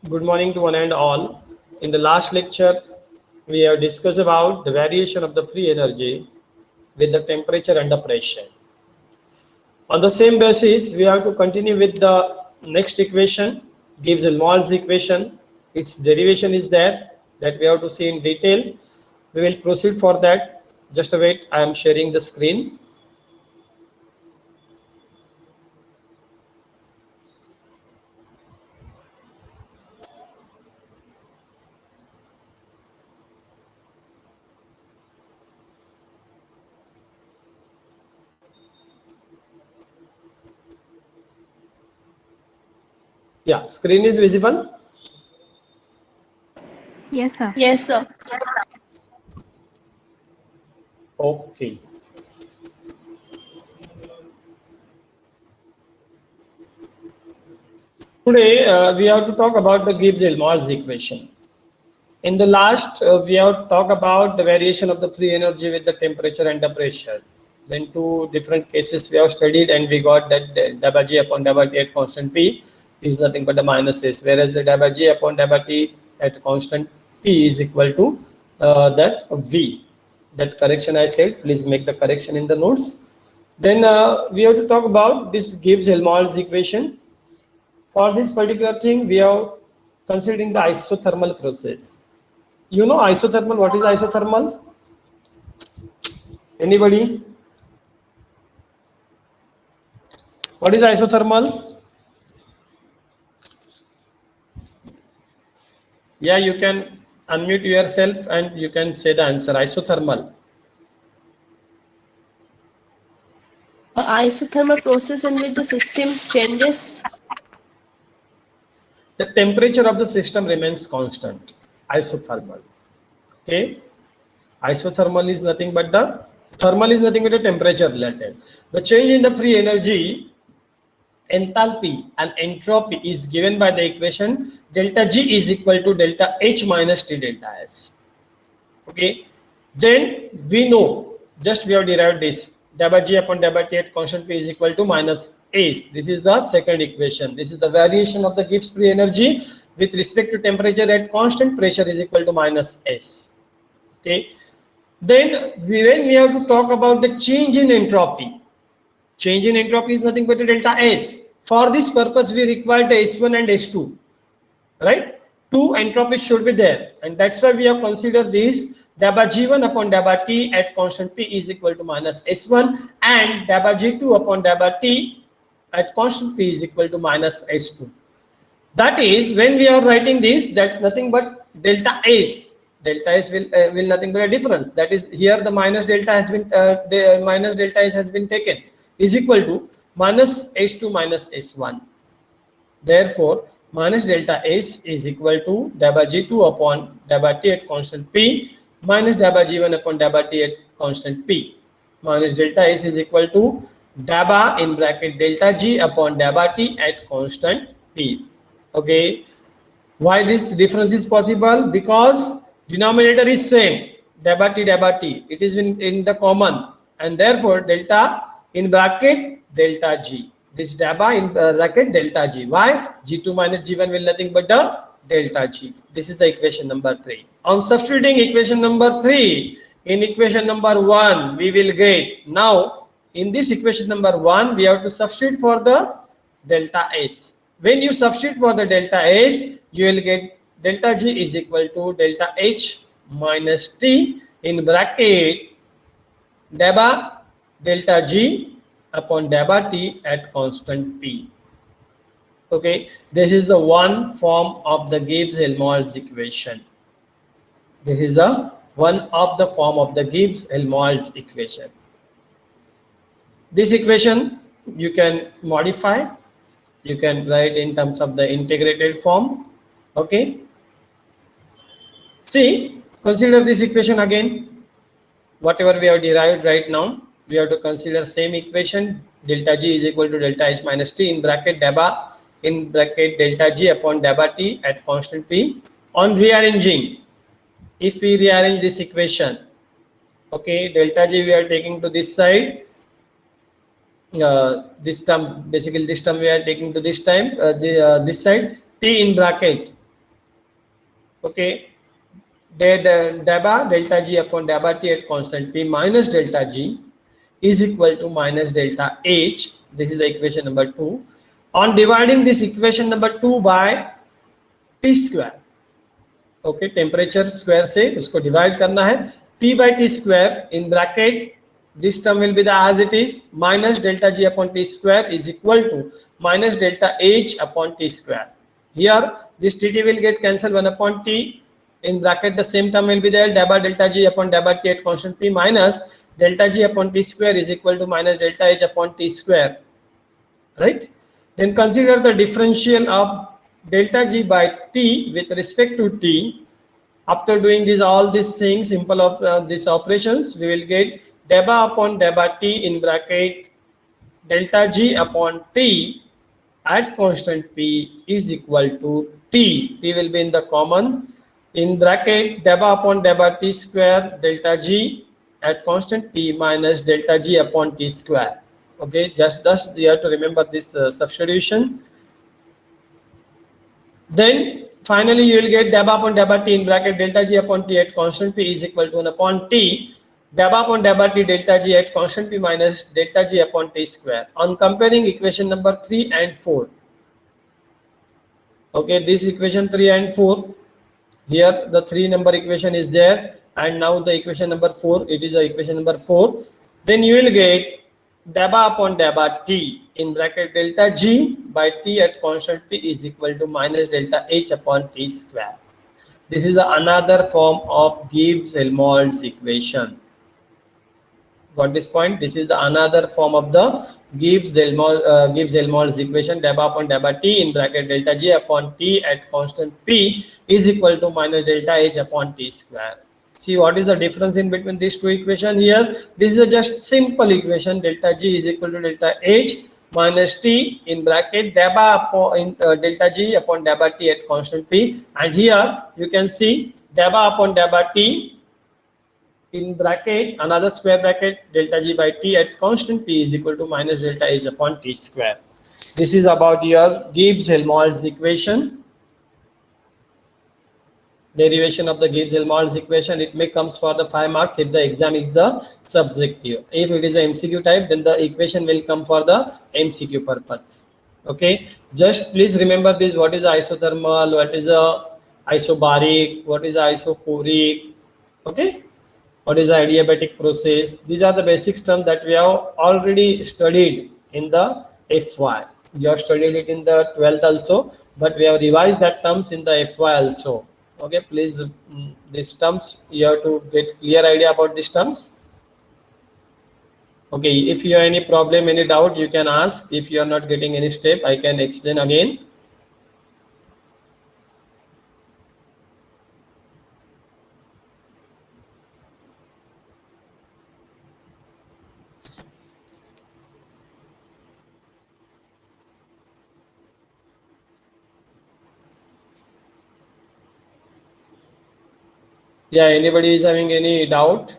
Good morning to one and all. In the last lecture, we have discussed about the variation of the free energy with the temperature and the pressure. On the same basis, we have to continue with the next equation, gives a Moll's equation. Its derivation is there that we have to see in detail. We will proceed for that. Just wait, I am sharing the screen. Yeah, screen is visible. Yes, sir. Yes, sir. Okay. Today we have to talk about the Gibbs-Helmholtz equation. In the last, we have talked about the variation of the free energy with the temperature and the pressure. Then two different cases we have studied, and we got that delta G upon delta T at constant P is nothing but the minus S, whereas the delta G upon delta T at constant P is equal to that V. That correction I said, please make the correction in the notes. Then we have to talk about this Gibbs-Helmholtz equation. For this particular thing, we are considering the isothermal process. You know isothermal, what is isothermal? Anybody? What is isothermal? Yeah, you can unmute yourself and you can say the answer. Isothermal. Isothermal process in which the system changes. The temperature of the system remains constant. Isothermal. Okay. Isothermal is nothing but the thermal is nothing but the temperature related. The change in the free energy, enthalpy and entropy is given by the equation delta G is equal to delta H minus T delta S. Okay, then we know, just we have derived this delta G upon delta T at constant P is equal to minus S. This is the second equation. This is the variation of the Gibbs free energy with respect to temperature at constant pressure is equal to minus S. Okay, then when we have to talk about the change in entropy, change in entropy is nothing but a delta S. For this purpose, we require the S1 and S2, right? Two entropies should be there, and that's why we have considered this delta G1 upon delta T at constant P is equal to minus S1 and delta G2 upon delta T at constant P is equal to minus S2. That is, when we are writing this, that nothing but delta S. Delta S will nothing but a difference. That is, here the minus delta has been the minus delta S has been taken is equal to minus S2 minus S1. Therefore, minus delta S is equal to delta G2 upon delta T at constant P minus delta G1 upon delta T at constant P. Minus delta S is equal to delta in bracket delta G upon delta T at constant P. Okay, why this difference is possible? Because denominator is same, delta T, it is in the common, and therefore delta in bracket delta G, this delta in bracket delta G. Why? G2 minus G1 will nothing but the delta G. This is the equation number 3. On substituting equation number 3 in equation number 1, we will get, now in this equation number 1 we have to substitute for the delta S. When you substitute for the delta S, you will get delta G is equal to delta H minus T in bracket delta G upon delta T at constant P. Okay, this is the one form of the Gibbs-Helmholtz equation. This is the one of the form of the Gibbs-Helmholtz equation. This equation you can modify, you can write in terms of the integrated form. Okay, see, consider this equation again. Whatever we have derived right now, we have to consider same equation. Delta G is equal to delta H minus T in bracket delta G upon delta T at constant P. On rearranging, if we rearrange this equation, okay, delta G we are taking to this side, this term, basically this term we are taking to this time, this side, T in bracket Okay, delta G upon delta T at constant P minus delta G is equal to minus delta H. This is the equation number 2. On dividing this equation number 2 by T square, okay, temperature square से उसको divide करना है, T by T square in bracket, this term will be the as it is, minus delta G upon T square is equal to minus delta H upon T square. Here this T will get cancelled, 1 upon T, in bracket the same term will be there, delta G upon delta T at constant P minus delta G upon T square is equal to minus delta H upon T square, right? Then consider the differential of delta G by T with respect to T. After doing this, all these things, simple of these operations, we will get delta upon delta T in bracket delta G upon T at constant P is equal to T. T will be in the common, in bracket delta upon delta T square delta G at constant P minus delta G upon T square. Okay, just thus you have to remember this substitution. Then finally you will get delta upon delta T in bracket delta G upon T at constant P is equal to 1 upon T delta upon delta T delta G at constant P minus delta G upon T square. On comparing equation number 3 and 4, okay, this equation 3 and 4, here the 3 number equation is there, and now the equation number 4, it is the equation number 4. Then you will get delta upon delta T in bracket delta G by T at constant P is equal to minus delta H upon T square. This is another form of Gibbs-Helmholtz equation. Got this point? This is the another form of the Gibbs-Helmholtz equation, delta upon delta T in bracket delta G upon T at constant P is equal to minus delta H upon T square. See what is the difference in between these two equations here? This is a just simple equation, delta G is equal to delta H minus T in bracket delta upon delta G upon delta T at constant P, and here you can see delta upon delta T in bracket another square bracket delta G by T at constant P is equal to minus delta H upon T square. This is about your Gibbs-Helmholtz equation. Derivation of the Gibbs-Helmholtz equation, it may comes for the 5 marks if the exam is the subjective. If it is a MCQ type, then the equation will come for the MCQ purpose. Okay, just please remember this: what is isothermal, what is a isobaric, what is isochoric, okay, what is the adiabatic process. These are the basic terms that we have already studied in the FY. You have studied it in the 12th also, but we have revised that terms in the FY also. Okay, please, these terms you have to get clear idea about these terms. Okay, if you have any problem, any doubt, you can ask. If you are not getting any step, I can explain again. Yeah, anybody is having any doubt?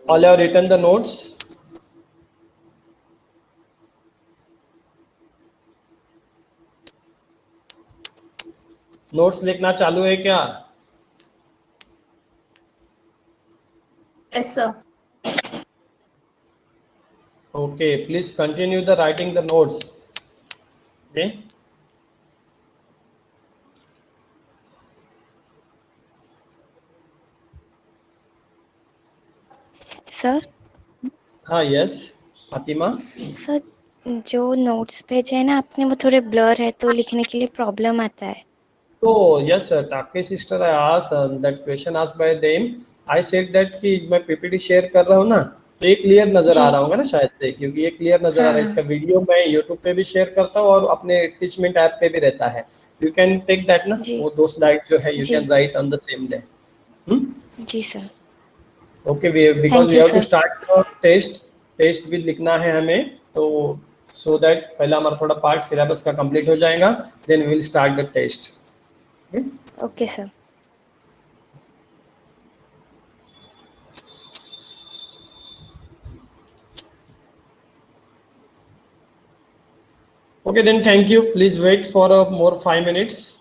All have written the notes. Notes लिखना चालू है क्या? Yes, sir. Okay, please continue the writing the notes. Okay. Sir हाँ, yes, Fatima. Sir जो notes भेजे हैं ना आपने वो थोड़े ब्लर है तो लिखने के लिए प्रॉब्लम आता है. So yes, sir, Taki sister, I asked that question asked by them. I said that कि मैं PPT शेयर कर रहा हूँ ना, तो ये क्लियर नजर आ रहा होगा ना शायद से, क्योंकि ये क्लियर नजर आ रहा है. इसका वीडियो मैं YouTube पे भी शेयर करता हूँ और अपने टीचमेंट ऐप पे भी रहता है. You can take that ना, वो 2 स्लाइड जो है you can write on the same day. जी sir. Okay, because we have to start your test भी लिखना है हमें, तो so that पहला हमारा थोड़ा पार्ट सिलेबस का कंप्लीट हो जाएगा, then we will start the test. Okay sir. Okay, then thank you. Please wait for more 5 minutes.